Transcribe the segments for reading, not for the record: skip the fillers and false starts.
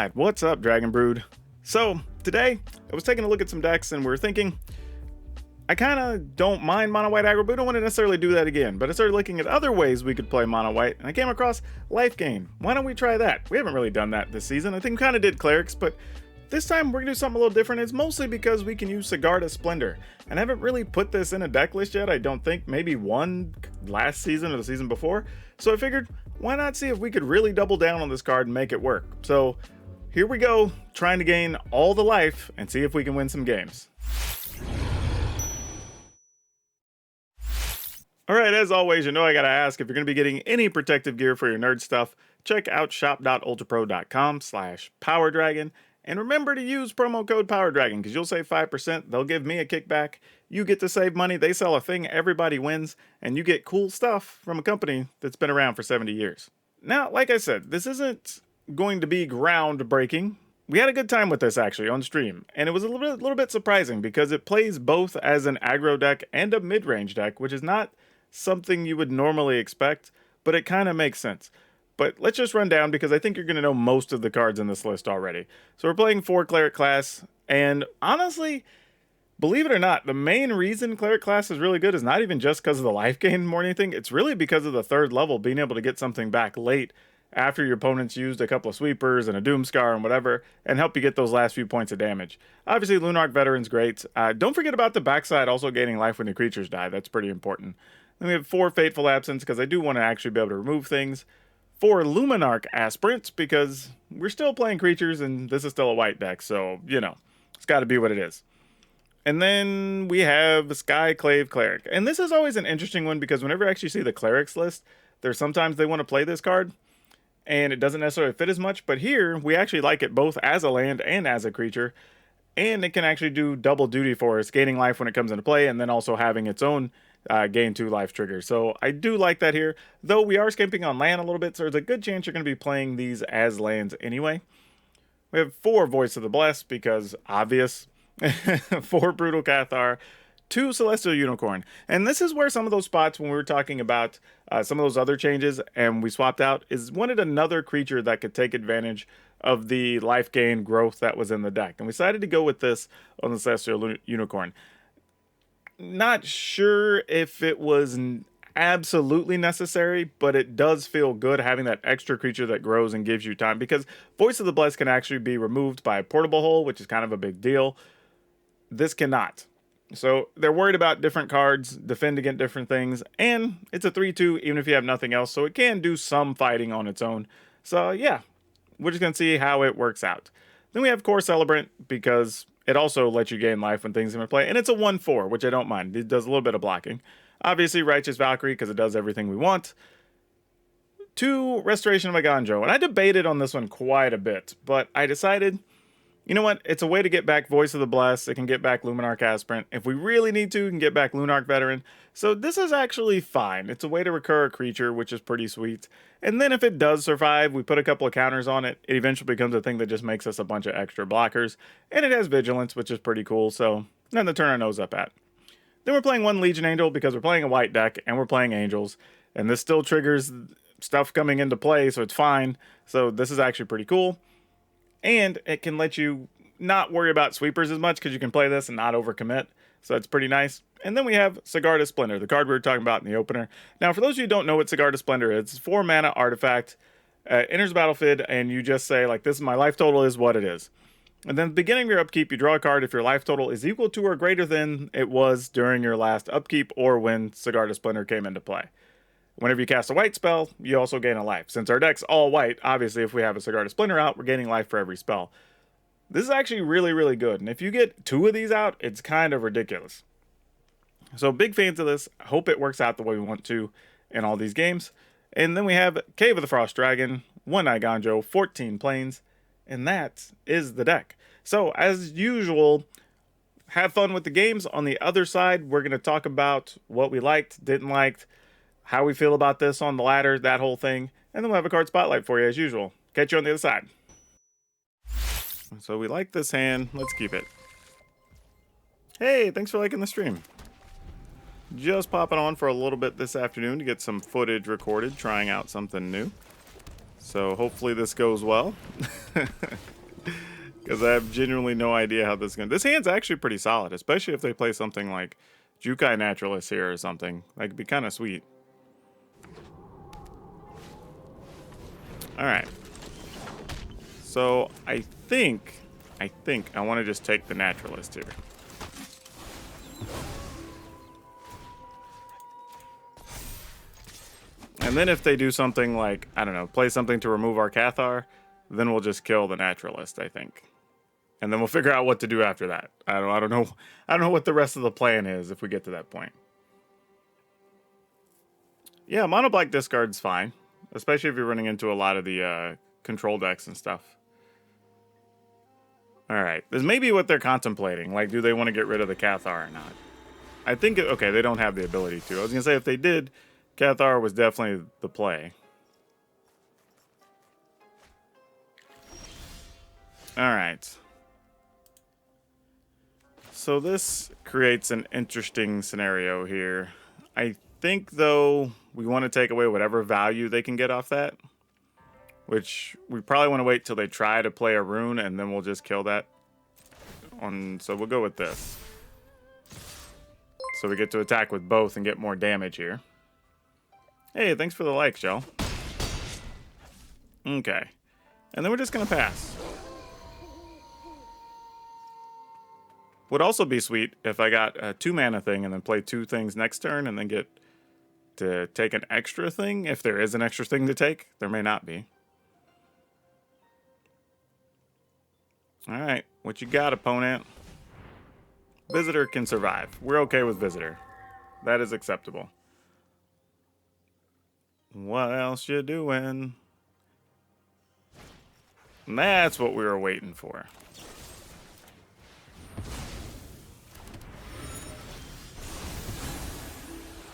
Alright, what's up, Dragon Brood? So, today, I was taking a look at some decks and we are thinking, I kind of don't mind Mono White Aggro, but I don't want to necessarily do that again. But I started looking at other ways we could play Mono White, and I came across Lifegain. Why don't we try that? We haven't really done that this season. I think we kind of did Clerics, but this time we're going to do something a little different. It's mostly because we can use Sigarda Splendor. And I haven't really put this in a deck list yet, I don't think. Maybe one last season or the season before. So I figured, why not see if we could really double down on this card and make it work? So here we go, trying to gain all the life and see if we can win some games. Alright, as always, you know I gotta ask, if you're gonna be getting any protective gear for your nerd stuff, check out shop.ultrapro.com/PowrDragn, and remember to use promo code PowrDragn, because you'll save 5%, they'll give me a kickback, you get to save money, they sell a thing, everybody wins, and you get cool stuff from a company that's been around for 70 years. Now, like I said, this isn't going to be groundbreaking. We had a good time with this actually on stream, and it was a little bit surprising because it plays both as an aggro deck and a mid-range deck, which is not something you would normally expect, but it kind of makes sense. But let's just run down because I think you're going to know most of the cards in this list already. So we're playing 4 Cleric class, and honestly, believe it or not, the main reason Cleric class is really good is not even just because of the life gain or anything, it's really because of the 3rd level, being able to get something back late after your opponent's used a couple of sweepers and a Doomscar and whatever, and help you get those last few points of damage. Obviously, Lunarch Veteran's great. Don't forget about the backside, also gaining life when the creatures die. That's pretty important. Then we have 4 Fateful Absence, because I do want to actually be able to remove things. 4 Luminarch Aspirants, because we're still playing creatures, and this is still a white deck, so, you know, it's got to be what it is. And then we have Skyclave Cleric. And this is always an interesting one, because whenever I actually see the Clerics list, there's sometimes they want to play this card, and it doesn't necessarily fit as much, but here, we actually like it both as a land and as a creature, and it can actually do double duty for us, gaining life when it comes into play, and then also having its own gain 2 life trigger. So I do like that here, though we are skimping on land a little bit, so there's a good chance you're going to be playing these as lands anyway. We have 4 Voice of the Blessed, because obvious. 4 Brutal Cathar, 2 Celestial Unicorn. And this is where some of those spots when we were talking about some of those other changes and we swapped out, is wanted another creature that could take advantage of the life gain growth that was in the deck. And we decided to go with this on the Celestial Unicorn. Not sure if it was absolutely necessary, but it does feel good having that extra creature that grows and gives you time, because Voice of the Blessed can actually be removed by a portable hole, which is kind of a big deal. This cannot. So they're worried about different cards, defend against different things, and it's a 3/2 even if you have nothing else, so it can do some fighting on its own. So yeah, we're just going to see how it works out. Then we have Core Celebrant, because it also lets you gain life when things come into play, and it's a 1/4, which I don't mind. It does a little bit of blocking. Obviously, Righteous Valkyrie, because it does everything we want. 2 Restoration of Maganjo, and I debated on this one quite a bit, but I decided, you know what, it's a way to get back Voice of the Blessed, it can get back Luminarch Aspirant. If we really need to, we can get back Lunarch Veteran. So this is actually fine. It's a way to recur a creature, which is pretty sweet. And then if it does survive, we put a couple of counters on it, it eventually becomes a thing that just makes us a bunch of extra blockers. And it has Vigilance, which is pretty cool, so nothing to turn our nose up at. Then we're playing 1 Legion Angel, because we're playing a white deck, and we're playing Angels. And this still triggers stuff coming into play, so it's fine. So this is actually pretty cool. And it can let you not worry about sweepers as much, because you can play this and not overcommit. So it's pretty nice. And then we have Sigarda Splendor, the card we were talking about in the opener. Now, for those of you who don't know what Sigarda Splendor is, it's 4 mana artifact, enters the battlefield, and you just say, like, this is my life total is what it is. And then at the beginning of your upkeep, you draw a card if your life total is equal to or greater than it was during your last upkeep or when Sigarda Splendor came into play. Whenever you cast a white spell, you also gain a life. Since our deck's all white, obviously if we have a Sigarda Splendor out, we're gaining life for every spell. This is actually really, really good. And if you get 2 of these out, it's kind of ridiculous. So big fans of this. I hope it works out the way we want to in all these games. And then we have Cave of the Frost Dragon, 1 Iganjo, 14 planes. And that is the deck. So, as usual, have fun with the games. On the other side, we're going to talk about what we liked, didn't like, how we feel about this on the ladder, that whole thing. And then we'll have a card spotlight for you as usual. Catch you on the other side. So we like this hand. Let's keep it. Hey, thanks for liking the stream. Just popping on for a little bit this afternoon to get some footage recorded, trying out something new. So hopefully this goes well. Because I have genuinely no idea how this is going to... This hand's actually pretty solid, especially if they play something like Jukai Naturalist here or something. That could be kind of sweet. Alright. So I think I want to just take the Naturalist here. And then if they do something like, I don't know, play something to remove our Cathar, then we'll just kill the Naturalist, I think. And then we'll figure out what to do after that. I don't know what the rest of the plan is if we get to that point. Yeah, mono black discard's fine, especially if you're running into a lot of the control decks and stuff. All right, this may be what they're contemplating. Like, do they want to get rid of the Cathar or not? I think okay, they don't have the ability to. I was gonna say if they did, Cathar was definitely the play. All right. So this creates an interesting scenario here. I think, though, we want to take away whatever value they can get off that. Which we probably want to wait till they try to play a rune, and then we'll just kill that. So we'll go with this. So we get to attack with both and get more damage here. Hey, thanks for the like, Shell. Okay. And then we're just going to pass. Would also be sweet if I got a 2-mana thing and then play 2 things next turn and then get to take an extra thing. If there is an extra thing to take, there may not be. Alright, what you got, opponent? Visitor can survive. We're okay with Visitor. That is acceptable. What else you doing? And that's what we were waiting for.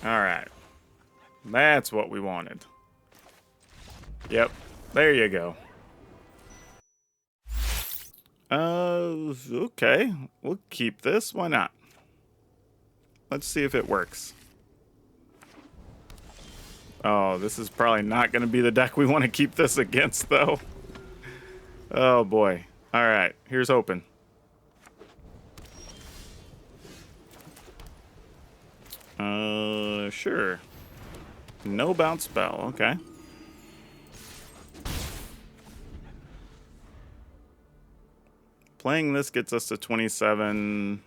Alright. That's what we wanted. Yep. There you go. Okay. We'll keep this. Why not? Let's see if it works. Oh, this is probably not going to be the deck we want to keep this against, though. Oh, boy. Alright. Here's hoping. Sure. No bounce spell. Okay. Playing this gets us to 27.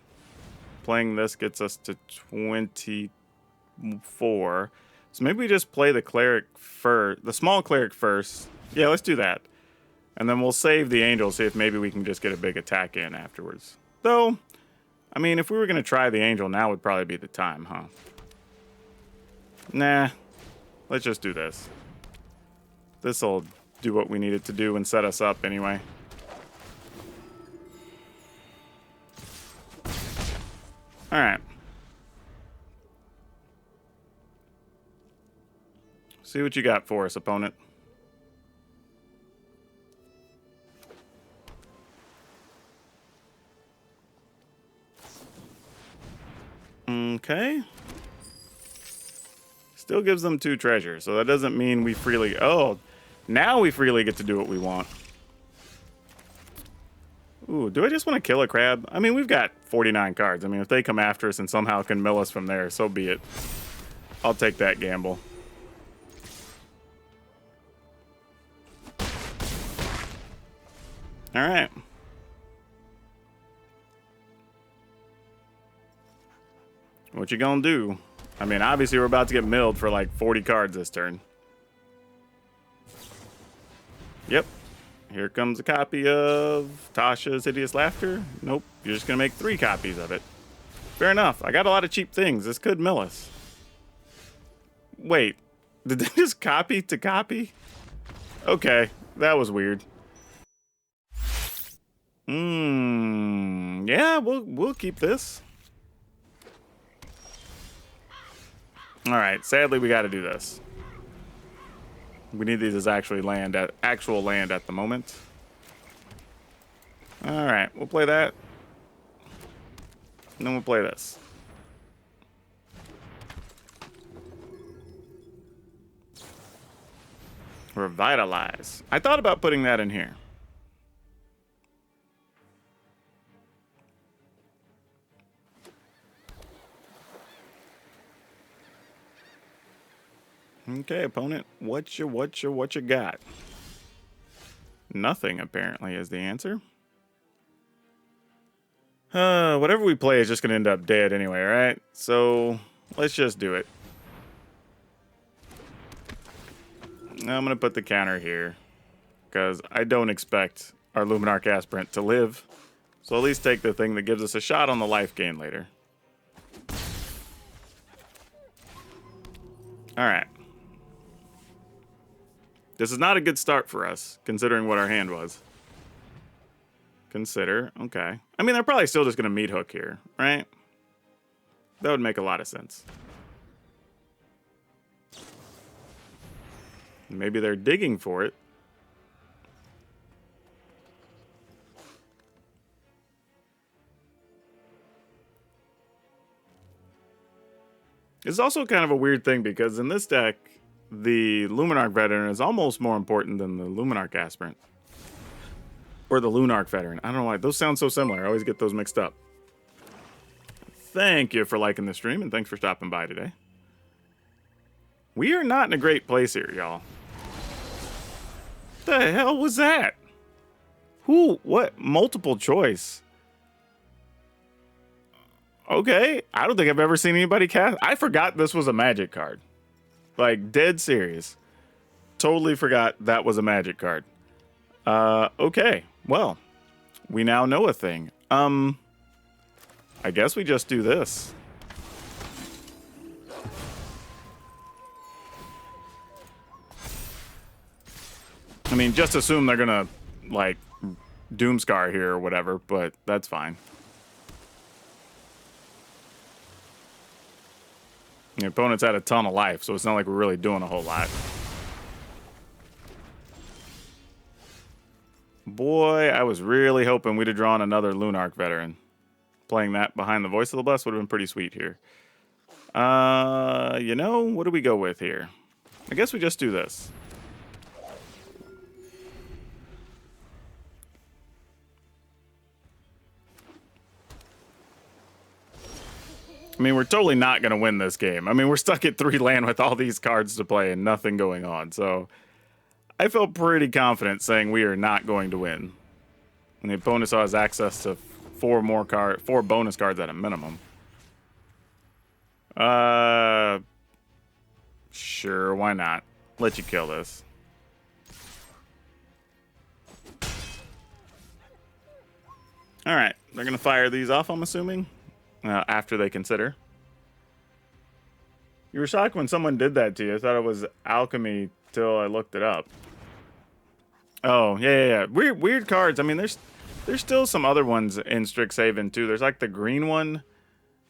Playing this gets us to 24. So maybe we just play the cleric first, the small cleric first. Yeah, let's do that. And then we'll save the angel, see if maybe we can just get a big attack in afterwards. Though, I mean, if we were going to try the angel, now would probably be the time, huh? Nah. Let's just do this. This'll do what we need it to do and set us up anyway. Alright. See what you got for us, opponent. Okay. Still gives them 2 treasures, so that doesn't mean we freely... Oh, now we freely get to do what we want. Ooh, do I just want to kill a crab? I mean, we've got 49 cards. I mean, if they come after us and somehow can mill us from there, so be it. I'll take that gamble. Alright. What you gonna do? I mean, obviously we're about to get milled for like 40 cards this turn. Yep. Here comes a copy of Tasha's Hideous Laughter. Nope. You're just gonna make 3 copies of it. Fair enough. I got a lot of cheap things. This could mill us. Wait. Did they just copy to copy? Okay. That was weird. Yeah, we'll keep this. Alright, sadly we gotta do this. We need these as actual land at the moment. Alright, we'll play that. And then we'll play this. Revitalize. I thought about putting that in here. Okay, opponent, what you got? Nothing, apparently, is the answer. Whatever we play is just going to end up dead anyway, right? So, let's just do it. I'm going to put the counter here, because I don't expect our Luminarch Aspirant to live. So at least take the thing that gives us a shot on the life gain later. Alright. This is not a good start for us, considering what our hand was. Consider, okay. I mean, they're probably still just going to meat hook here, right? That would make a lot of sense. Maybe they're digging for it. It's also kind of a weird thing because in this deck, the Luminarch Veteran is almost more important than the Luminarch Aspirant. Or the Lunarch Veteran. I don't know why. Those sound so similar. I always get those mixed up. Thank you for liking the stream, and thanks for stopping by today. We are not in a great place here, y'all. What the hell was that? Who? What? Multiple choice. Okay. I don't think I've ever seen anybody cast. I forgot this was a Magic card. Like, dead serious. Totally forgot that was a Magic card. Okay. Well, we now know a thing. I guess we just do this. I mean, just assume they're gonna, like, Doomscar here or whatever, but that's fine. The opponent's had a ton of life, so it's not like we're really doing a whole lot. Boy, I was really hoping we'd have drawn another Lunarch Veteran. Playing that behind the Voice of the Blessed would have been pretty sweet here. You know, what do we go with here? I guess we just do this. I mean, we're totally not going to win this game. I mean, we're stuck at 3 land with all these cards to play and nothing going on. So, I felt pretty confident saying we are not going to win. And the opponent still has access to 4 bonus cards at a minimum. Sure, why not? Let you kill this. Alright, they're going to fire these off, I'm assuming. After they consider. You were shocked when someone did that to you. I thought it was alchemy till I looked it up. Oh, yeah. Weird cards. I mean, there's still some other ones in Strixhaven, too. There's, like, the green one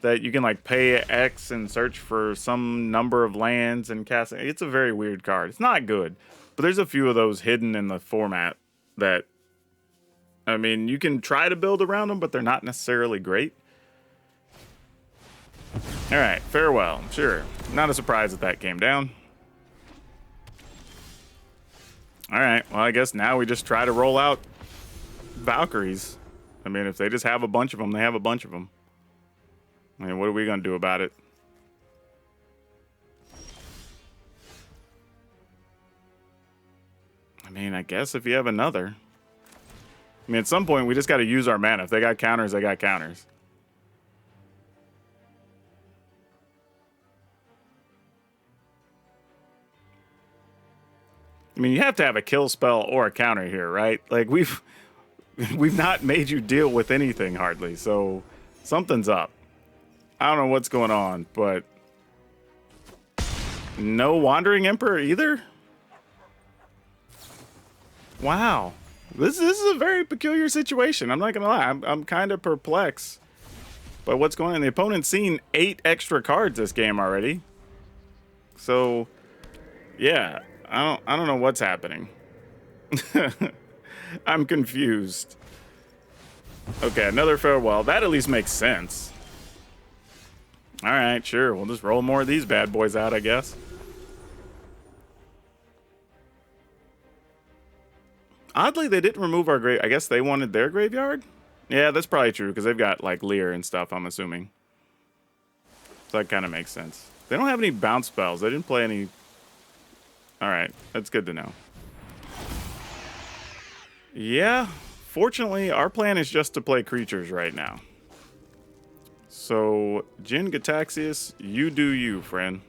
that you can, like, pay X and search for some number of lands and cast. It's a very weird card. It's not good. But there's a few of those hidden in the format that, I mean, you can try to build around them, but they're not necessarily great. Alright, farewell. Sure. Not a surprise that came down. Alright, well, I guess now we just try to roll out Valkyries. I mean, if they just have a bunch of them, they have a bunch of them. I mean, what are we going to do about it? I mean, I guess if you have another. I mean, at some point, we just got to use our mana. If they got counters, they got counters. I mean, you have to have a kill spell or a counter here, right? Like, we've not made you deal with anything, hardly. So, something's up. I don't know what's going on, but... No Wandering Emperor either? Wow. This is a very peculiar situation. I'm not going to lie. I'm kind of perplexed by what's going on. The opponent's seen 8 extra cards this game already. So, yeah. I don't know what's happening. I'm confused. Okay, another farewell. That at least makes sense. Alright, sure. We'll just roll more of these bad boys out, I guess. Oddly, they didn't remove our grave. I guess they wanted their graveyard? Yeah, that's probably true, because they've got, like, Leer and stuff, I'm assuming. So that kind of makes sense. They don't have any bounce spells. They didn't play any... Alright, that's good to know. Yeah, fortunately, our plan is just to play creatures right now. So, Jin Gataxius, you do you, friend.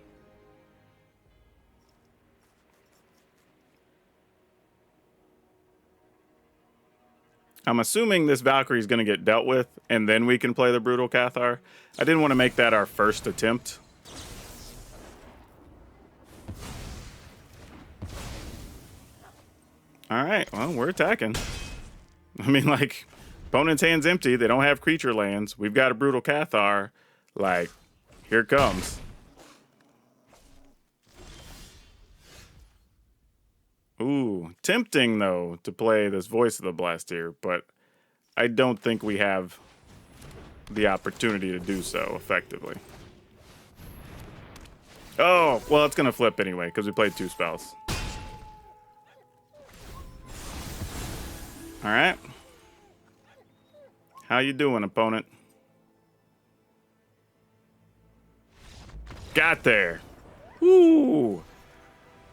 I'm assuming this Valkyrie is going to get dealt with, and then we can play the Brutal Cathar. I didn't want to make that our first attempt. Alright, well, we're attacking. I mean, like, opponent's hand's empty. They don't have creature lands. We've got a Brutal Cathar. Like, here it comes. Ooh, tempting, though, to play this Voice of the Blast here, but I don't think we have the opportunity to do so effectively. Oh, well, it's going to flip anyway, because we played 2 spells. All right. How you doing, opponent? Got there. Woo!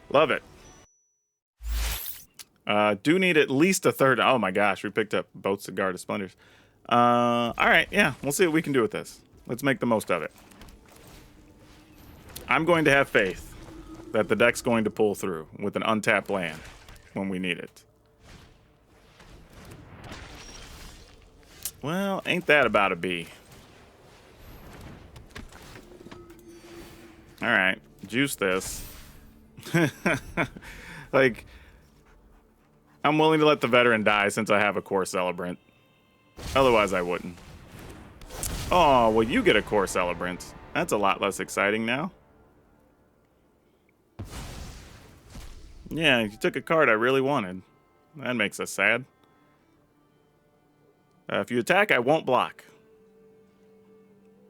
Love it. Do need at least a third. Oh my gosh, we picked up both Cigar to Splendors. All right, yeah, we'll see what we can do with this. Let's make the most of it. I'm going to have faith that the deck's going to pull through with an untapped land when we need it. Well, ain't that about a B? All right, juice this. Like, I'm willing to let the veteran die since I have a core celebrant. Otherwise, I wouldn't. Oh, well, you get a core celebrant. That's a lot less exciting now. Yeah, you took a card I really wanted. That makes us sad. If you attack, I won't block.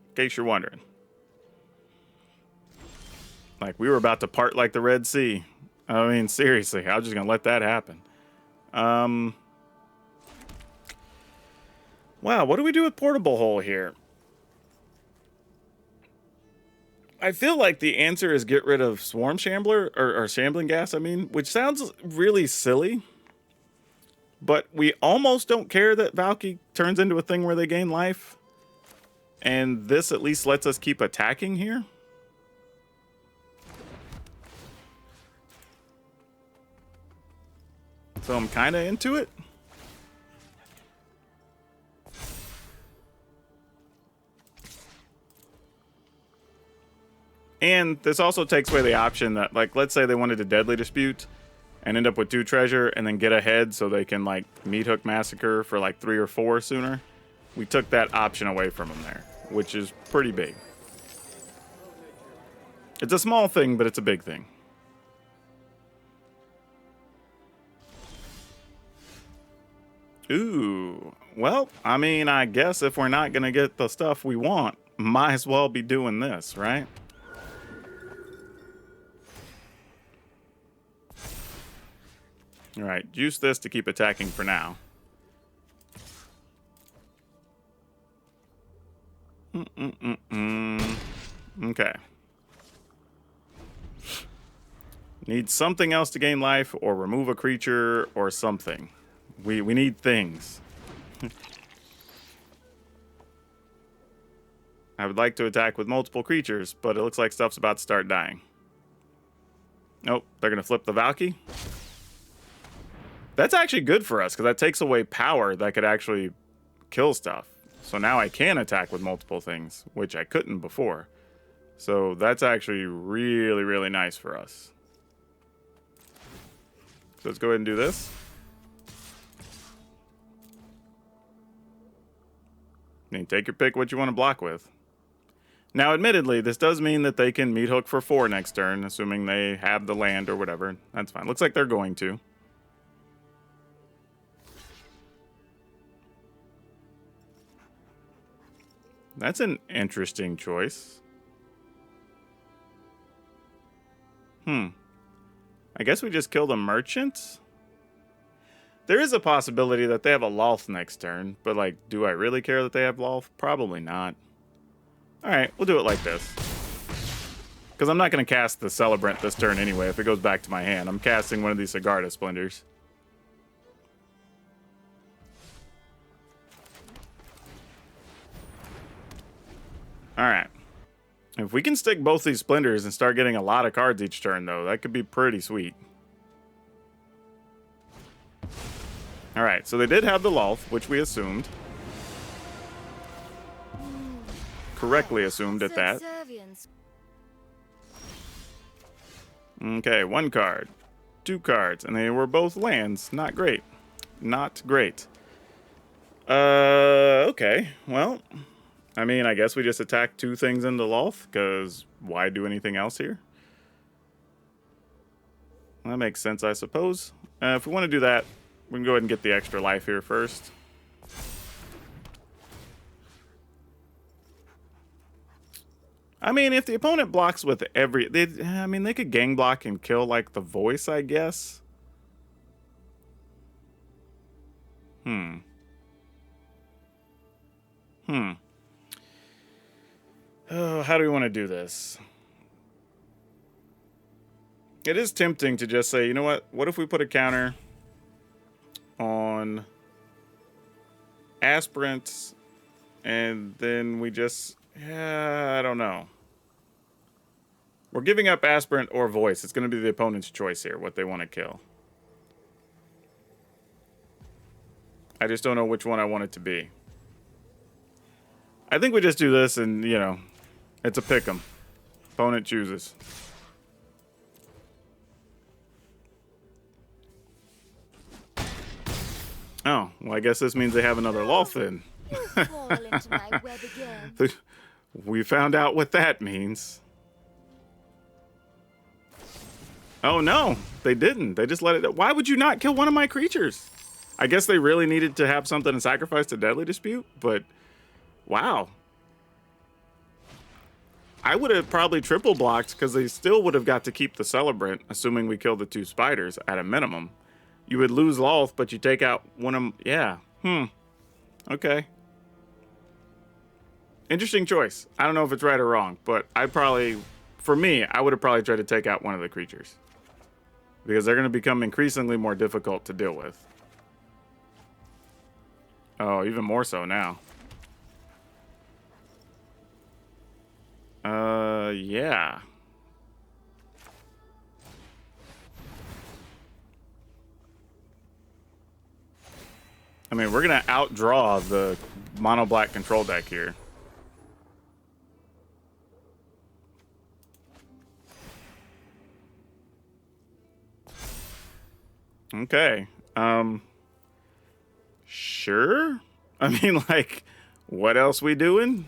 In case you're wondering. Like, we were about to part like the Red Sea. I mean, seriously, I was just going to let that happen. Wow, what do we do with Portable Hole here? I feel like the answer is get rid of Swarm Shambler, or Shambling Gas, I mean, which sounds really silly. But we almost don't care that Valky turns into a thing where they gain life. And this at least lets us keep attacking here. So I'm kind of into it. And this also takes away the option that, like, let's say they wanted to Deadly Dispute and end up with 2 treasure and then get ahead so they can, like, Meat Hook Massacre for, like, 3 or 4 sooner. We took that option away from them there, which is pretty big. It's a small thing, but it's a big thing. Ooh. Well, I mean, I guess if we're not going to get the stuff we want, might as well be doing this, right? All right, juice this to keep attacking for now. Okay. Need something else to gain life or remove a creature or something. We need things. I would like to attack with multiple creatures, but it looks like stuff's about to start dying. Nope, they're going to flip the Valky. That's actually good for us, because that takes away power that could actually kill stuff. So now I can attack with multiple things, which I couldn't before. So that's actually really, really nice for us. So let's go ahead and do this. And take your pick what you want to block with. Now, admittedly, this does mean that they can Meat Hook for 4 next turn, assuming they have the land or whatever. That's fine. Looks like they're going to. That's an interesting choice. I guess we just kill the merchants? There is a possibility that they have a Lolth next turn, but, like, do I really care that they have Lolth? Probably not. Alright, we'll do it like this. Because I'm not going to cast the Celebrant this turn anyway if it goes back to my hand. I'm casting one of these Sigarda Splendors. Alright. If we can stick both these Splendors and start getting a lot of cards each turn, though, that could be pretty sweet. Alright, so they did have the Lolth, which we assumed. Correctly assumed at that. Okay, 1 card. 2 cards. And they were both lands. Not great. Not great. Okay. Well, I mean, I guess we just attack 2 things into Lolth, because why do anything else here? That makes sense, I suppose. If we want to do that, we can go ahead and get the extra life here first. I mean, if the opponent blocks with I mean, they could gang block and kill, like, the voice, I guess. Oh, how do we want to do this? It is tempting to just say, you know what? What if we put a counter on Aspirant, and then we just... Yeah, I don't know. We're giving up Aspirant or Voice. It's going to be the opponent's choice here, what they want to kill. I just don't know which one I want it to be. I think we just do this and, you know, it's a pick'em. Opponent chooses. Oh, well, I guess this means they have another Lolth then. We found out what that means. Oh no, they didn't. They just let it... Why would you not kill one of my creatures? I guess they really needed to have something to sacrifice to Deadly Dispute, but... Wow. I would have probably triple blocked, because they still would have got to keep the Celebrant, assuming we kill the 2 spiders at a minimum. You would lose Lolth, but you take out one of them. Yeah. Okay. Interesting choice. I don't know if it's right or wrong, but for me, I would have probably tried to take out one of the creatures. Because they're going to become increasingly more difficult to deal with. Oh, even more so now. Yeah. I mean, we're going to outdraw the mono black control deck here. Okay. Sure. I mean, like, what else we doing?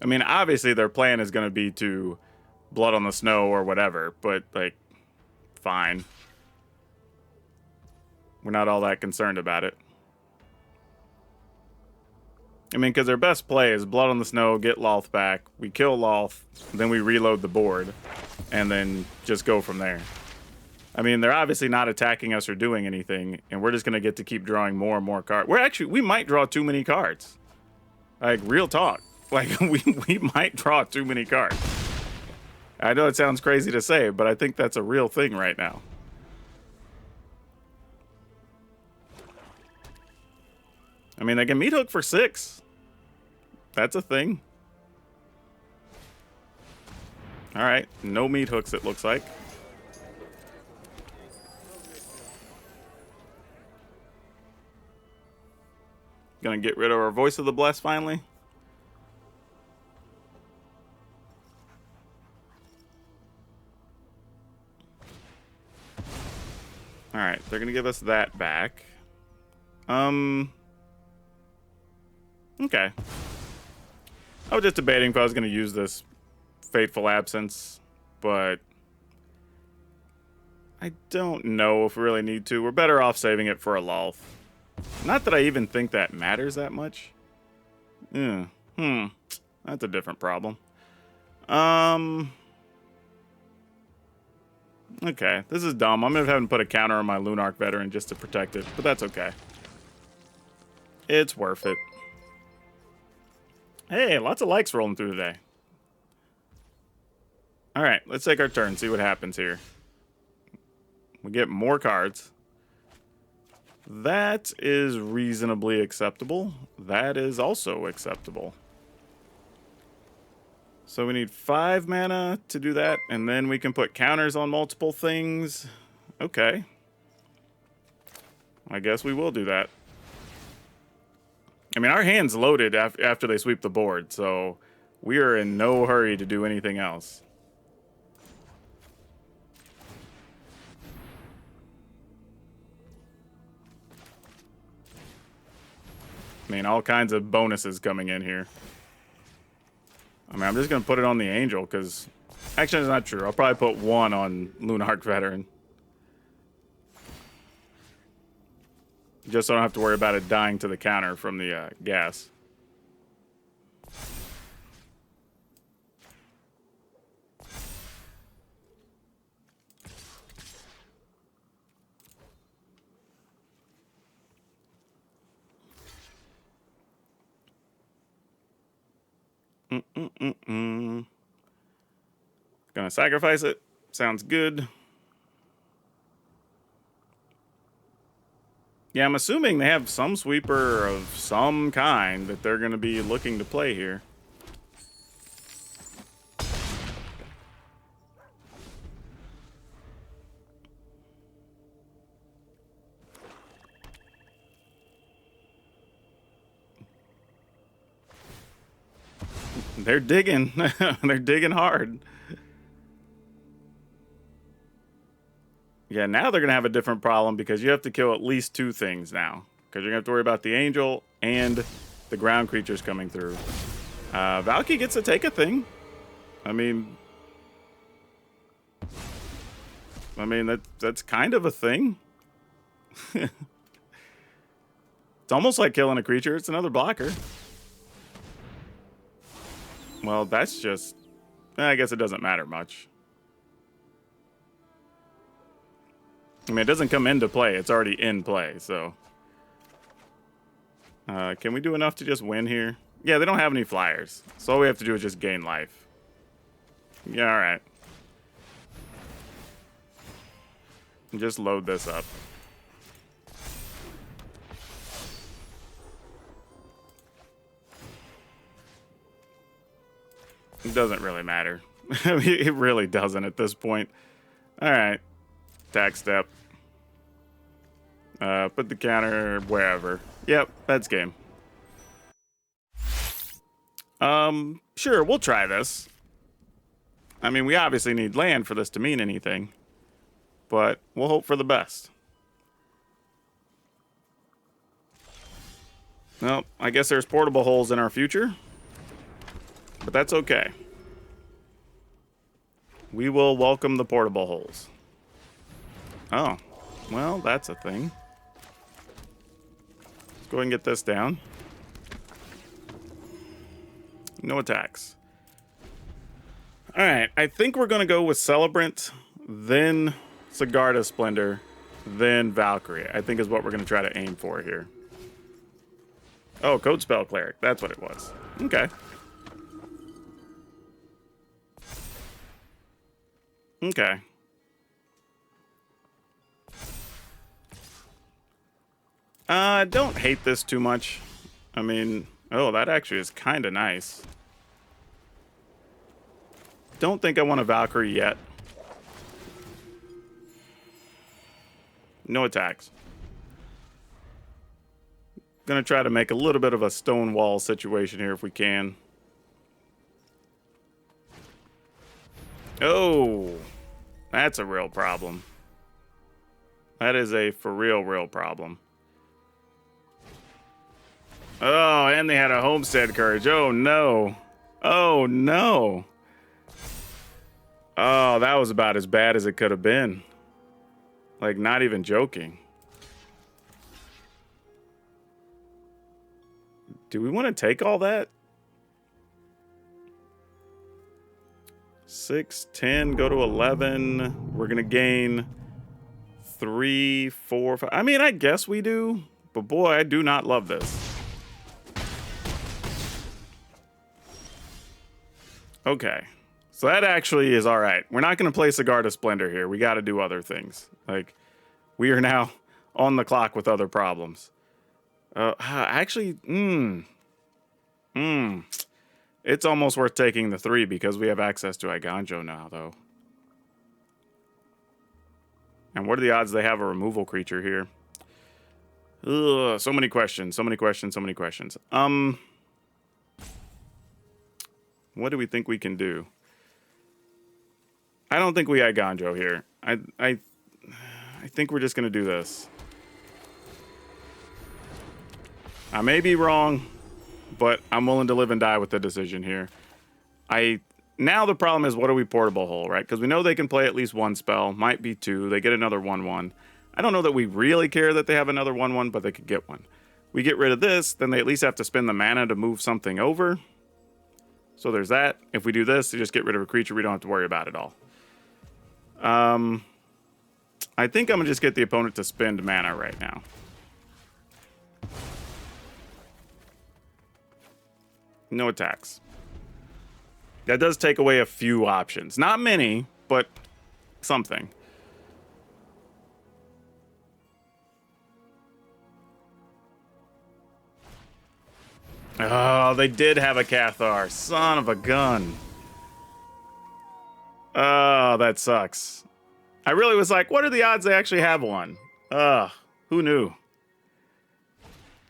I mean, obviously their plan is going to be to Blood on the Snow or whatever, but, like, fine. We're not all that concerned about it. I mean, because their best play is Blood on the Snow, get Lolth back, we kill Lolth, then we reload the board, and then just go from there. I mean, they're obviously not attacking us or doing anything, and we're just going to get to keep drawing more and more cards. We might draw too many cards. Like, real talk. Like, we might draw too many cards. I know it sounds crazy to say, but I think that's a real thing right now. I mean, they can meat hook for 6. That's a thing. Alright, no meat hooks, it looks like. Gonna get rid of our Voice of the Blessed finally. Alright, they're gonna give us that back. Okay. I was just debating if I was gonna use this Fateful Absence, but I don't know if we really need to. We're better off saving it for a Lolth. Not that I even think that matters that much. I That's a different problem. Okay, this is dumb. I'm gonna have to put a counter on my Lunarch Veteran just to protect it, but that's okay. It's worth it. Hey, lots of likes rolling through today. All right, let's take our turn, see what happens here. We get more cards. That is reasonably acceptable. That is also acceptable. So we need 5 mana to do that, and then we can put counters on multiple things. Okay. I guess we will do that. I mean, our hand's loaded after they sweep the board, so we are in no hurry to do anything else. I mean, all kinds of bonuses coming in here. I mean, I'm just going to put it on the Angel, because... Actually, it's not true. I'll probably put 1 on Lunarch Veteran. Just so I don't have to worry about it dying to the counter from the gas. Gonna sacrifice it. Sounds good. Yeah, I'm assuming they have some sweeper of some kind that they're gonna be looking to play here. They're digging. They're digging hard. Yeah, now they're going to have a different problem because you have to kill at least 2 things now. Because you're going to have to worry about the Angel and the ground creatures coming through. Valky gets to take a thing. I mean, that's kind of a thing. It's almost like killing a creature. It's another blocker. Well, that's just... I guess it doesn't matter much. I mean, it doesn't come into play. It's already in play, so... can we do enough to just win here? Yeah, they don't have any flyers. So all we have to do is just gain life. Yeah, alright. Just load this up. It doesn't really matter. I mean, it really doesn't at this point. Alright. Attack step. Put the counter wherever. Yep, that's game. Sure, we'll try this. I mean, we obviously need land for this to mean anything. But we'll hope for the best. Well, I guess there's portable holes in our future. But that's okay. We will welcome the portable holes. Oh, well, that's a thing. Let's go ahead and get this down. No attacks. Alright, I think we're going to go with Celebrant, then Sigarda Splendor, then Valkyrie. I think is what we're going to try to aim for here. Oh, Code Spell Cleric. That's what it was. Okay. Okay. I don't hate this too much. I mean, oh, that actually is kind of nice. Don't think I want a Valkyrie yet. No attacks. Gonna try to make a little bit of a stone wall situation here if we can. Oh, that's a real problem. That is a for real problem. Oh, and they had a Homestead Courage. Oh, no. Oh, no. Oh, that was about as bad as it could have been. Like, not even joking. Do we want to take all that? 6, 10, go to 11. We're going to gain 3, 4, 5. I mean, I guess we do, but boy, I do not love this. Okay, so that actually is all right. We're not going to play Sigarda Splendor here. We got to do other things. Like, we are now on the clock with other problems. Actually, it's almost worth taking the 3 because we have access to Eiganjo now, though. And what are the odds they have a removal creature here? Ugh, so many questions, so many questions, so many questions. What do we think we can do? I don't think we Eiganjo here. I think we're just going to do this. I may be wrong, but I'm willing to live and die with the decision here. Now the problem is, what do we Portable Hole, right? Because we know they can play at least 1 spell, might be 2. They get another 1/1. I don't know that we really care that they have another 1/1, but they could get one. We get rid of this, then they at least have to spend the mana to move something over. So there's that. If we do this, they just get rid of a creature we don't have to worry about at all. I think I'm going to just get the opponent to spend mana right now. No attacks. That does take away a few options. Not many, but something. Oh, they did have a Cathar. Son of a gun. Oh, that sucks. I really was like, what are the odds they actually have one? Ugh, who knew?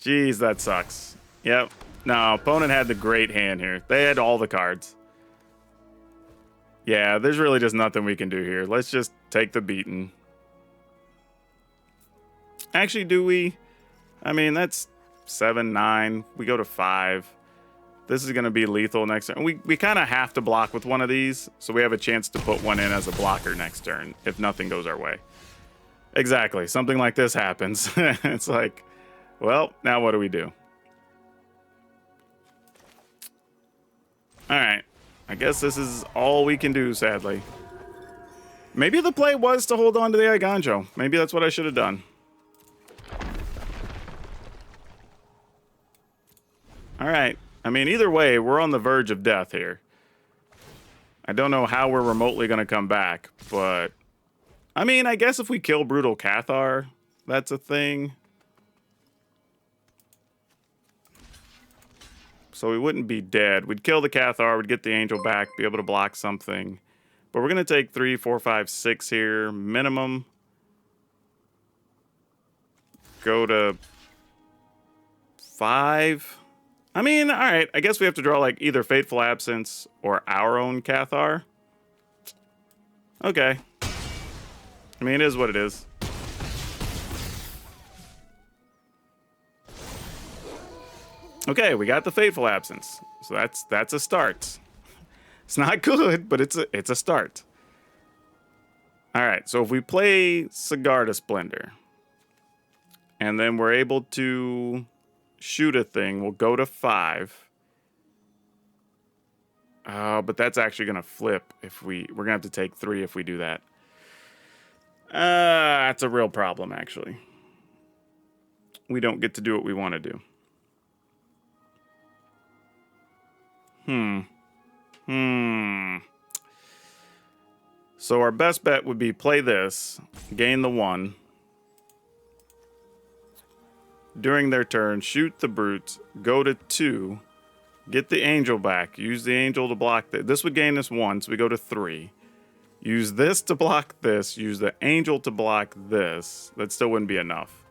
Jeez, that sucks. Yep. No, opponent had the great hand here. They had all the cards. Yeah, there's really just nothing we can do here. Let's just take the beating. Actually, do we? I mean, that's 7, 9. We go to 5. This is going to be lethal next turn. We kind of have to block with one of these, so we have a chance to put one in as a blocker next turn if nothing goes our way. Exactly. Something like this happens. It's like, well, now what do we do? All right. I guess this is all we can do, sadly. Maybe the play was to hold on to the Eiganjo. Maybe that's what I should have done. All right. I mean, either way, we're on the verge of death here. I don't know how we're remotely going to come back, but... I mean, I guess if we kill Brutal Cathar, that's a thing. So we wouldn't be dead. We'd kill the Cathar, we'd get the Angel back, be able to block something. But we're going to take 3, 4, 5, 6 here, minimum. Go to 5. I mean, all right. I guess we have to draw like either Fateful Absence or our own Cathar. Okay. I mean, it is what it is. Okay, we got the Fateful Absence. So that's a start. It's not good, but it's a start. All right, so if we play Sigarda Splendor, and then we're able to shoot a thing, we'll go to 5. But that's actually going to flip if we're going to have to take 3 if we do that. That's a real problem, actually. We don't get to do what we want to do. So our best bet would be play this, gain the 1. During their turn, shoot the brutes, go to 2, get the angel back, use the angel to block this would gain us 1, so we go to 3. Use this to block this, use the angel to block this. That still wouldn't be enough.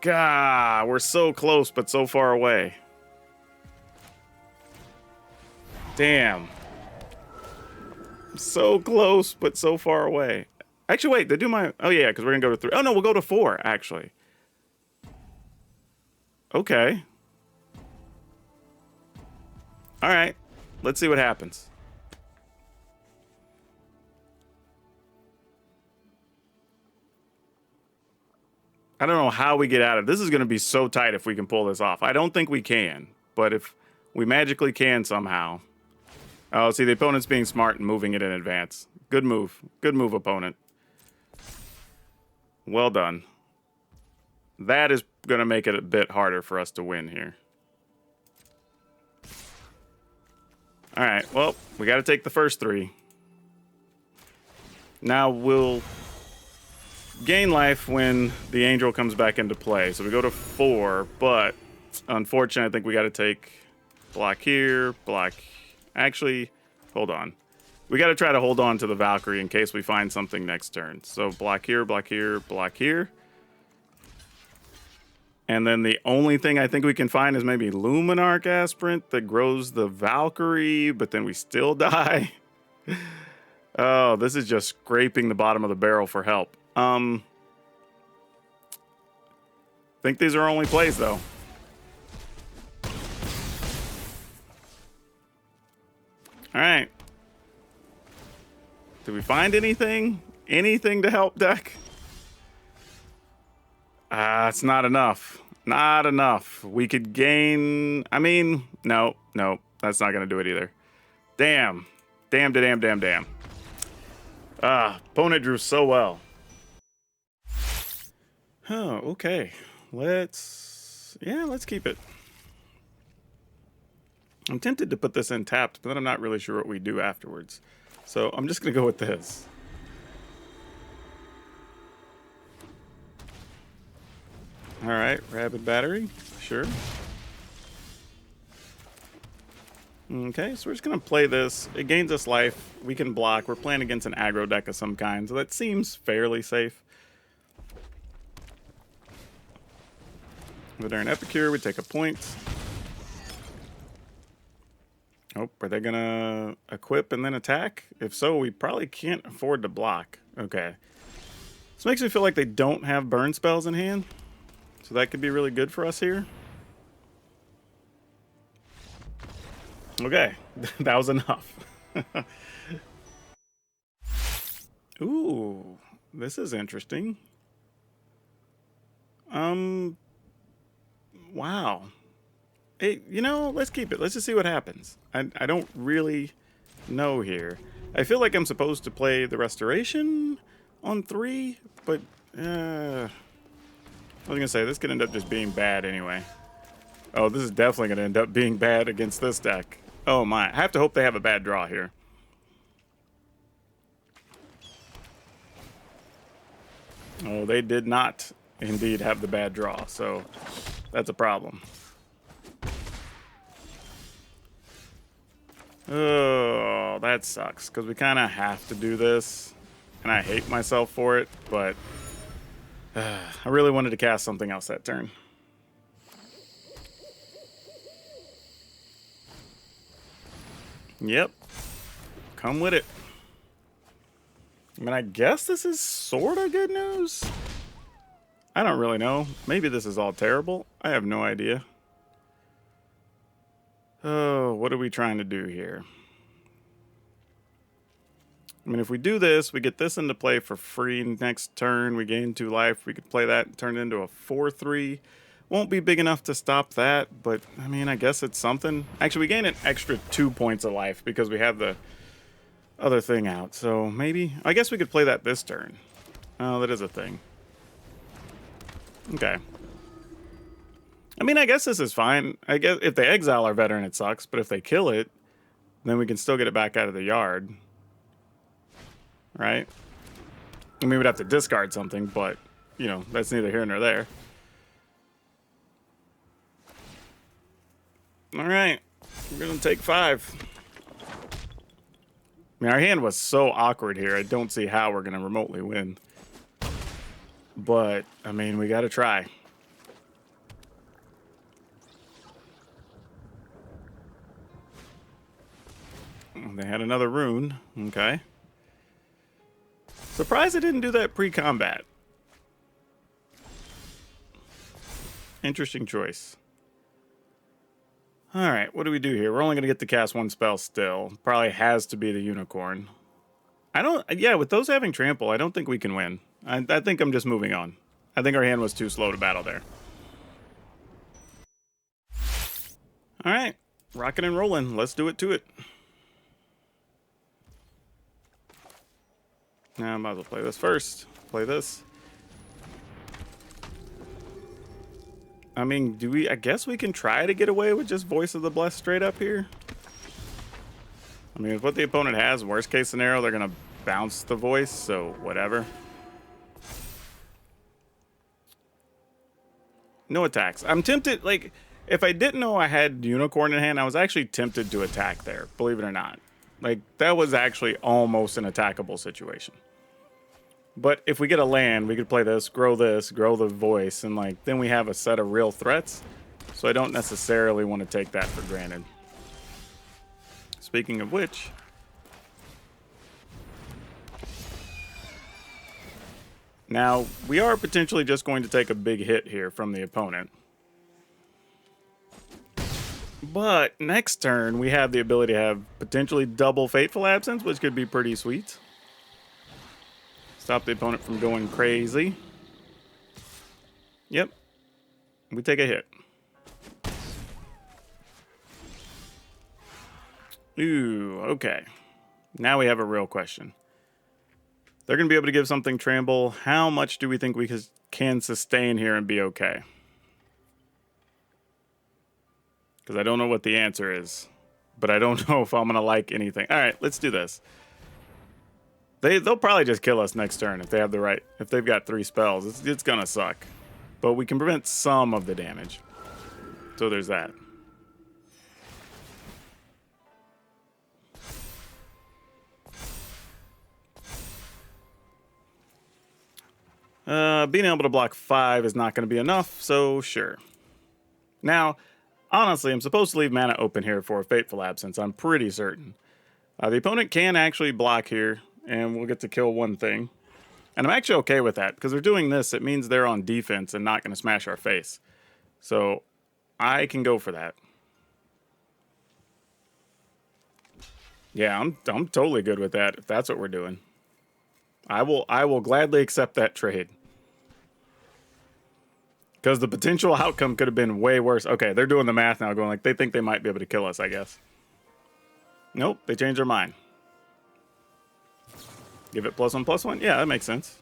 God, we're so close, but so far away. Damn. So close, but so far away. Actually, wait, they do my... Oh, yeah, because we're going to go to 3. Oh, no, we'll go to 4, actually. Okay. All right. Let's see what happens. I don't know how we get out of it. This is going to be so tight if we can pull this off. I don't think we can, but if we magically can somehow. Oh, see, the opponent's being smart and moving it in advance. Good move. Good move, opponent. Well done. That is going to make it a bit harder for us to win here. All right, well, we got to take the first 3. Now we'll gain life when the angel comes back into play. So we go to 4, but unfortunately, I think we got to take block here, block. Actually, hold on. We got to try to hold on to the Valkyrie in case we find something next turn. So block here, block here, block here. And then the only thing I think we can find is maybe Luminarch Aspirant that grows the Valkyrie, but then we still die. Oh, this is just scraping the bottom of the barrel for help. Think these are our only plays, though. All right. Did we find anything? Anything to help deck? It's not enough. Not enough. We could gain... I mean, no. That's not going to do it either. Damn. Damn. Opponent drew so well. Oh, okay. Let's keep it. I'm tempted to put this in tapped, but then I'm not really sure what we do afterwards. So I'm just going to go with this. All right, Rapid Battery, sure. Okay, so we're just going to play this. It gains us life. We can block. We're playing against an aggro deck of some kind, so that seems fairly safe. With an Epicure, we take a point. Oh, are they going to equip and then attack? If so, we probably can't afford to block. Okay. This makes me feel like they don't have burn spells in hand. So that could be really good for us here. Okay, that was enough. Ooh, this is interesting. Wow. Hey, you know, let's keep it. Let's just see what happens. I don't really know here. I feel like I'm supposed to play the Restoration on 3, but I was gonna say this could end up just being bad anyway. Oh, this is definitely gonna end up being bad against this deck. Oh my, I have to hope they have a bad draw here. Oh, they did not indeed have the bad draw, so that's a problem. Oh, that sucks, because we kind of have to do this, and I hate myself for it, but I really wanted to cast something else that turn. Yep. Come with it. I mean, I guess this is sort of good news. I don't really know. Maybe this is all terrible. I have no idea. Oh, what are we trying to do here? I mean, if we do this, we get this into play for free next turn. We gain 2 life. We could play that and turn it into a 4/3. Won't be big enough to stop that, but, I mean, I guess it's something. Actually, we gain an extra 2 points of life because we have the other thing out. So, maybe... I guess we could play that this turn. Oh, that is a thing. Okay. I mean, I guess this is fine. I guess if they exile our veteran, it sucks. But if they kill it, then we can still get it back out of the yard. Right? I mean, we'd have to discard something, but, you know, that's neither here nor there. All right. We're going to take 5. I mean, our hand was so awkward here. I don't see how we're going to remotely win. But, I mean, we got to try. They had another rune. Okay. Surprised I didn't do that pre-combat. Interesting choice. Alright, what do we do here? We're only going to get to cast 1 spell still. Probably has to be the Unicorn. Yeah, with those having trample, I don't think we can win. I think I'm just moving on. I think our hand was too slow to battle there. Alright, rocking and rolling. Let's do it to it. Now I might as well play this first. Play this. I mean, I guess we can try to get away with just Voice of the Blessed straight up here. I mean, with what the opponent has, worst case scenario, they're going to bounce the Voice, so whatever. No attacks. I'm tempted, like, if I didn't know I had Unicorn in hand, I was actually tempted to attack there, believe it or not. Like, that was actually almost an attackable situation. But if we get a land, we could play this, grow the Voice, and like then we have a set of real threats. So I don't necessarily want to take that for granted. Speaking of which, now we are potentially just going to take a big hit here from the opponent. But next turn, we have the ability to have potentially double Fateful Absence, which could be pretty sweet. Stop the opponent from going crazy. Yep. We take a hit. Ooh, okay. Now we have a real question. They're going to be able to give something trample. How much do we think we can sustain here and be okay? Because I don't know what the answer is. But I don't know if I'm going to like anything. All right, let's do this. They'll probably just kill us next turn if they have if they've got 3 spells. It's gonna suck. But we can prevent some of the damage. So there's that. Being able to block 5 is not going to be enough, so sure. Now, honestly, I'm supposed to leave mana open here for a Fateful Absence. I'm pretty certain. The opponent can actually block here, and we'll get to kill one thing. And I'm actually okay with that, because they're doing this. It means they're on defense and not going to smash our face. So I can go for that. Yeah, I'm totally good with that, if that's what we're doing. I will gladly accept that trade. Because the potential outcome could have been way worse. Okay, they're doing the math now, going like, they think they might be able to kill us, I guess. Nope, they changed their mind. Give it +1/+1? Yeah, that makes sense.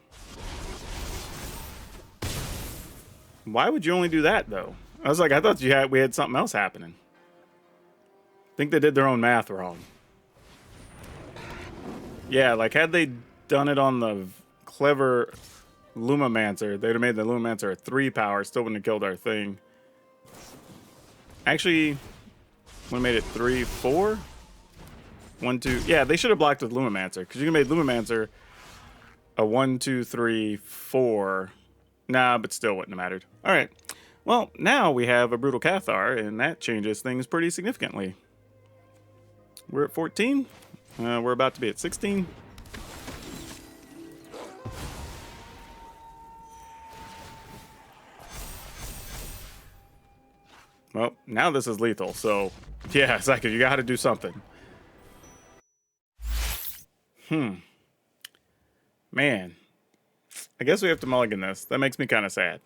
Why would you only do that, though? I was like, I thought we had something else happening. I think they did their own math wrong. Yeah, like, had they done it on the clever Lumimancer, they'd have made the Lumimancer a 3 power, still wouldn't have killed our thing. Actually, would have made it 3, 4? 1, 2. Yeah, they should have blocked with Lumimancer, because you can make Lumimancer a 1, 2, 3, 4. Nah, but still wouldn't have mattered. All right. Well, now we have a Brutal Cathar, and that changes things pretty significantly. We're at 14. We're about to be at 16. Well, now this is lethal, so yeah, it's like you got to do something. Man. I guess we have to mulligan this. That makes me kind of sad.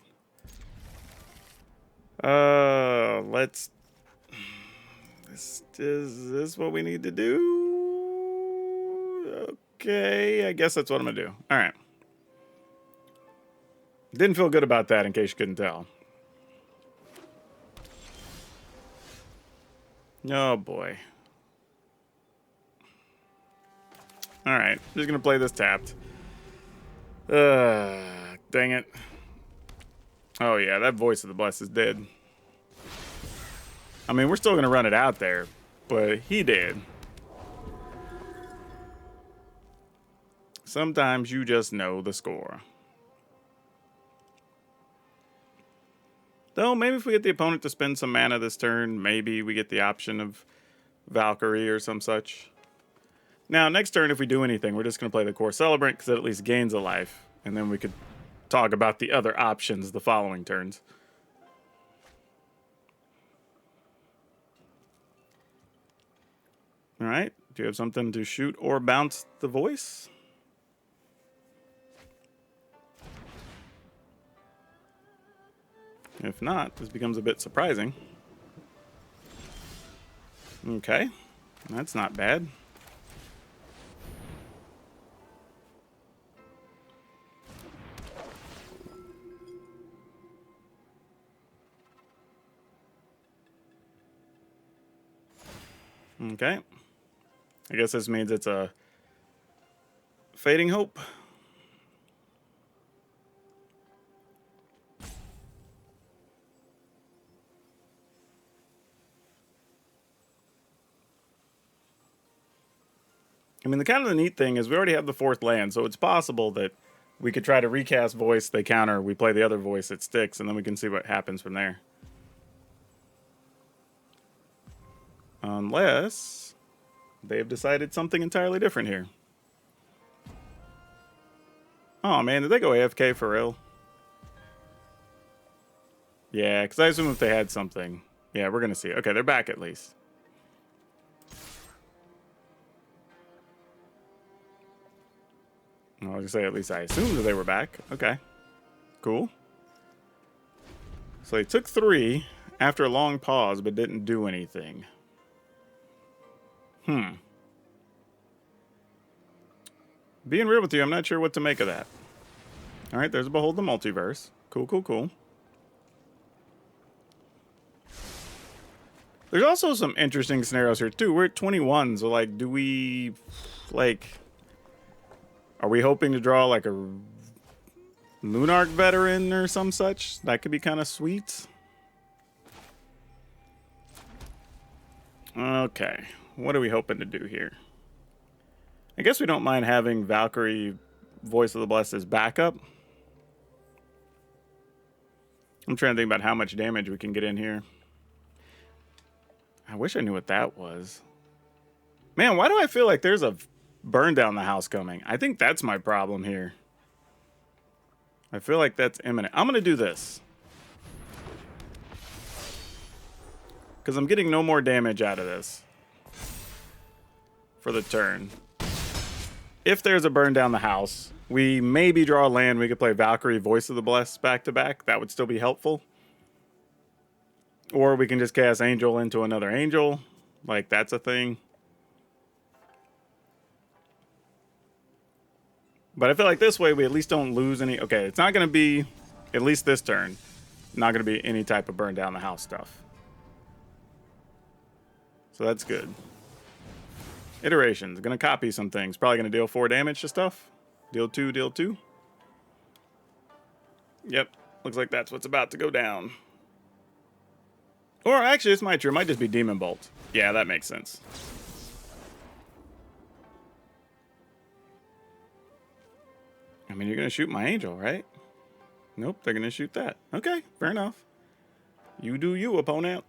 Is this what we need to do? Okay, I guess that's what I'm gonna do. All right. Didn't feel good about that, in case you couldn't tell. Oh boy. All right, just gonna play this tapped. Dang it. Oh yeah, that Voice of the Blessed is dead. I mean, we're still gonna run it out there, but he did. Sometimes you just know the score. Though, maybe if we get the opponent to spend some mana this turn, maybe we get the option of Valkyrie or some such. Now, next turn, if we do anything, we're just going to play the Core Celebrant, because it at least gains a life. And then we could talk about the other options the following turns. All right. Do you have something to shoot or bounce the Voice? If not, this becomes a bit surprising. Okay. That's not bad. Okay. I guess this means it's a Fading Hope. I mean, the kind of the neat thing is we already have the 4th land, so it's possible that we could try to recast voice, they counter, we play the other voice, it sticks, and then we can see what happens from there. Unless they've decided something entirely different here. Oh man, did they go AFK for real? Yeah, because I assume if they had something. Yeah, we're going to see. Okay, they're back at least. I was going to say, at least I assumed that they were back. Okay, cool. So they took 3 after a long pause, but didn't do anything. Being real with you, I'm not sure what to make of that. All right, there's a Behold the Multiverse. Cool, cool, cool. There's also some interesting scenarios here, too. We're at 21, so, like, do we, like... Are we hoping to draw, like, a Moonarch veteran or some such? That could be kind of sweet. Okay, what are we hoping to do here? I guess we don't mind having Valkyrie Voice of the Blessed as backup. I'm trying to think about how much damage we can get in here. I wish I knew what that was. Man, why do I feel like there's a burn down the house coming? I think that's my problem here. I feel like that's imminent. I'm going to do this. Because I'm getting no more damage out of this. For the turn. If there's a burn down the house, we maybe draw a land. We could play Valkyrie Voice of the Blessed back to back. That would still be helpful. Or we can just cast Angel into another Angel. Like, that's a thing. But I feel like this way we at least don't lose any... Okay, it's not going to be, at least this turn, not going to be any type of burn down the house stuff. So that's good. Iterations. Going to copy some things. Probably going to deal 4 damage to stuff. Deal 2, deal 2. Yep. Looks like that's what's about to go down. Or actually, it's my true. It might just be Demon Bolt. Yeah, that makes sense. I mean, you're going to shoot my Angel, right? Nope, they're going to shoot that. Okay, fair enough. You do you, opponent.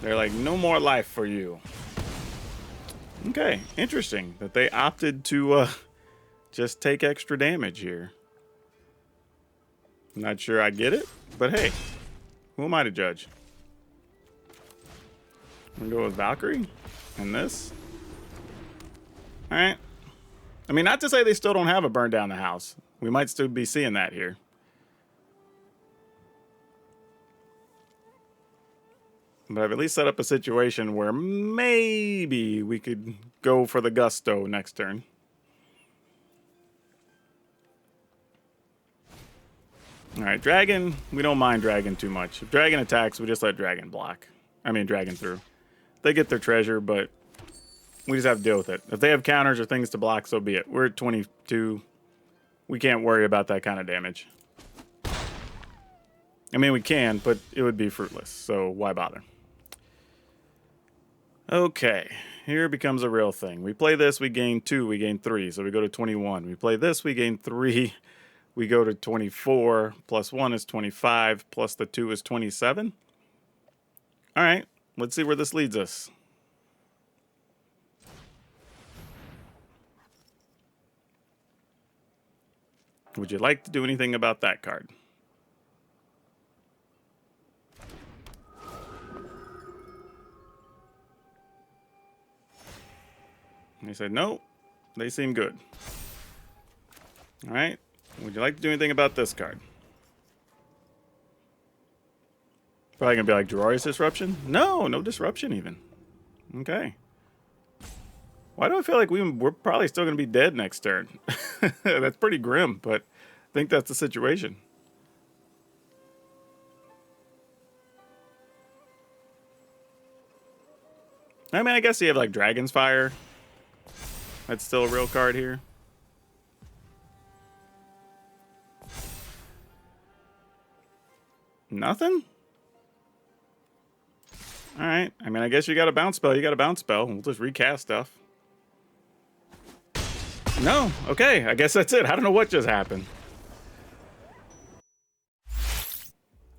They're like, no more life for you. Okay, interesting that they opted to just take extra damage here. I'm not sure I get it, but hey, who am I to judge? I'm gonna go with Valkyrie and this. All right. I mean, not to say they still don't have a burn down the house. We might still be seeing that here. But I've at least set up a situation where maybe we could go for the Gusto next turn. All right, Dragon, we don't mind Dragon too much. If Dragon attacks, we just let Dragon block. I mean, Dragon through. They get their treasure, but we just have to deal with it. If they have counters or things to block, so be it. We're at 22. We can't worry about that kind of damage. I mean, we can, but it would be fruitless, so why bother? Okay, here it becomes a real thing. We play this, we gain 2, we gain 3, so we go to 21. We play this, we gain 3, we go to 24, plus 1 is 25, plus the 2 is 27. All right, let's see where this leads us. Would you like to do anything about that card? They said, no, they seem good. All right. Would you like to do anything about this card? Probably going to be like Azorius Disruption? No, no disruption even. Okay. Why do I feel like we're probably still going to be dead next turn? That's pretty grim, but I think that's the situation. I mean, I guess you have like Dragon's Fire. That's still a real card here. Nothing? Alright. I mean, I guess you got a bounce spell. You got a bounce spell. We'll just recast stuff. No. Okay. I guess that's it. I don't know what just happened.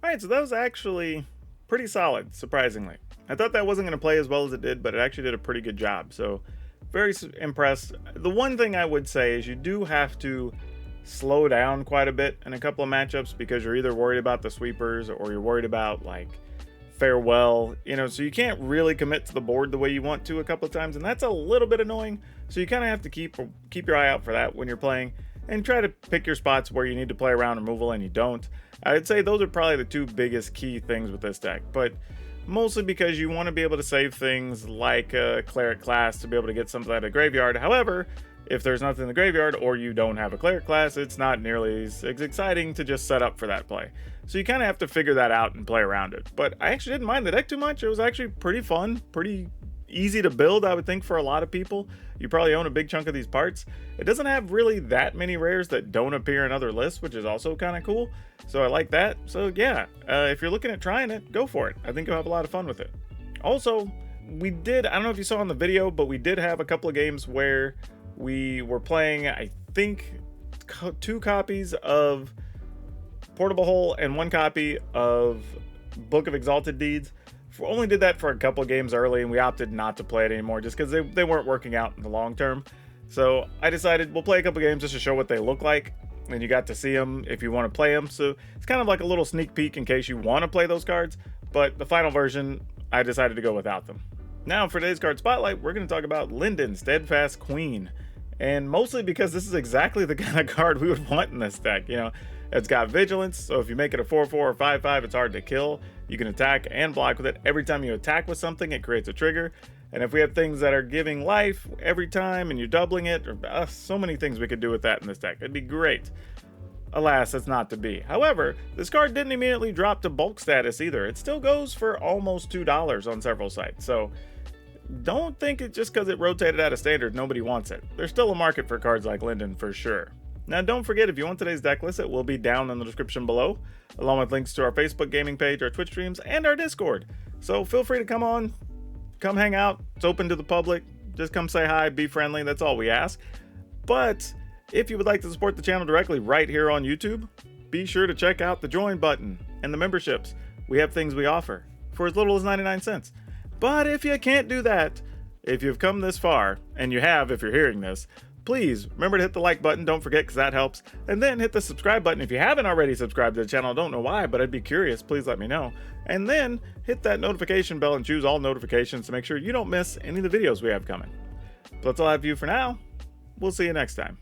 Alright, so that was actually pretty solid, surprisingly. I thought that wasn't going to play as well as it did, but it actually did a pretty good job. So, very impressed. The one thing I would say is you do have to slow down quite a bit in a couple of matchups because you're either worried about the sweepers or you're worried about, like, farewell, you know, so you can't really commit to the board the way you want to a couple of times, and that's a little bit annoying. So you kind of have to keep your eye out for that when you're playing, and try to pick your spots where you need to play around removal and you don't. I'd say those are probably the two biggest key things with this deck, but mostly because you want to be able to save things like a Cleric class to be able to get something out of the graveyard. However, if there's nothing in the graveyard or you don't have a Cleric class, it's not nearly as exciting to just set up for that play. So you kind of have to figure that out and play around it. But I actually didn't mind the deck too much. It was actually pretty fun, pretty easy to build, I would think, for a lot of people. You probably own a big chunk of these parts. It doesn't have really that many rares that don't appear in other lists, which is also kind of cool. So I like that. So yeah, if you're looking at trying it, go for it. I think you'll have a lot of fun with it. Also, I don't know if you saw in the video, but we did have a couple of games where we were playing, I think, 2 copies of Portable Hole and 1 copy of Book of Exalted Deeds. We only did that for a couple of games early, and we opted not to play it anymore just because they weren't working out in the long term. So I decided we'll play a couple of games just to show what they look like, and you got to see them if you want to play them. So it's kind of like a little sneak peek in case you want to play those cards, but the final version, I decided to go without them. Now for today's card spotlight, we're going to talk about Linden, Steadfast Queen. And mostly because this is exactly the kind of card we would want in this deck. You know, it's got Vigilance, so if you make it a 4/4 or 5/5, it's hard to kill. You can attack and block with it. Every time you attack with something, it creates a trigger. And if we have things that are giving life every time and you're doubling it, or so many things we could do with that in this deck. It'd be great. Alas, that's not to be. However, this card didn't immediately drop to bulk status either. It still goes for almost $2 on several sites. So don't think it just because it rotated out of standard, nobody wants it. There's still a market for cards like Linden for sure. Now don't forget, if you want today's deck list, it will be down in the description below, along with links to our Facebook gaming page, our Twitch streams, and our Discord. So feel free to come on, come hang out. It's open to the public. Just come say hi, be friendly, that's all we ask. But if you would like to support the channel directly right here on YouTube, be sure to check out the join button and the memberships. We have things we offer for as little as 99 cents. But if you can't do that, if you've come this far, and you have if you're hearing this, please remember to hit the like button, don't forget, because that helps, and then hit the subscribe button if you haven't already subscribed to the channel. I don't know why, but I'd be curious, please let me know. And then hit that notification bell and choose all notifications to make sure you don't miss any of the videos we have coming. But that's all I have for you for now. We'll see you next time.